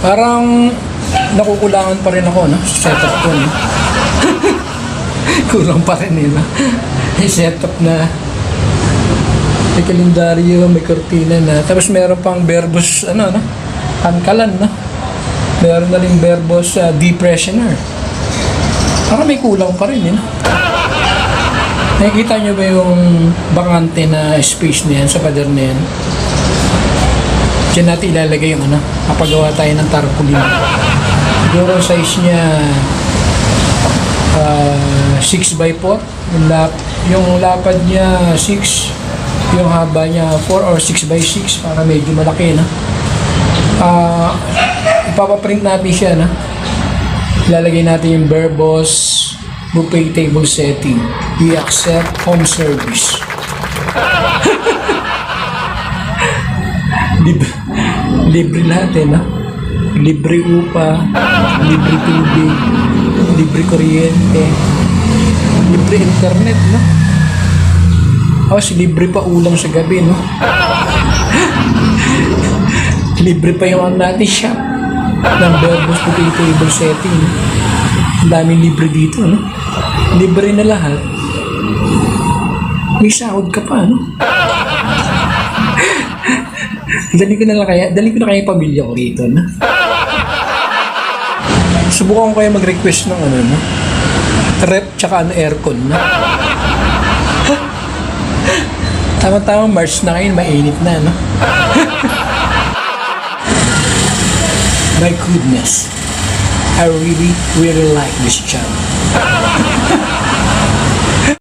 Parang nakukulangan pa rin ako, no? Sa setup ko, no? Kulang pa rin, no? May setup na may kalendaryo, may kortina na. Tapos meron pang verbos, ano, no? Pangkalan, no? Meron na rin verbos depressioner. Parang may kulang pa rin, no? Nakikita nyo ba yung bakante na space na yan sa pader na yan? Diyan natin ilalagay yung ano, kapagawa tayo ng tarpaulin. Siguro size niya 6x4. Yung lapad niya 6. Yung haba niya 4 or 6x6 para medyo malaki, no? Ipapaprint natin siya, no? Ilalagay natin yung verbose buffet table setting. We accept home service. Libre lahat, no? Libre upa, libre tubig, libre kuryente, libre internet, no? Tapos libre pa ulam sa gabi, no? Libre pa yung ano natin shop ng verbose buffet table setting. Ang daming libre dito, no? Libre na lahat. May sahod ka pa, no? Dali ko na kaya yung pamilya ko rito, no? Subukan ko kaya mag-request ng ano, no? Rep tsaka aircon, no? Tama-tama, March na ngayon, mainit na, no? My goodness, I really like this job.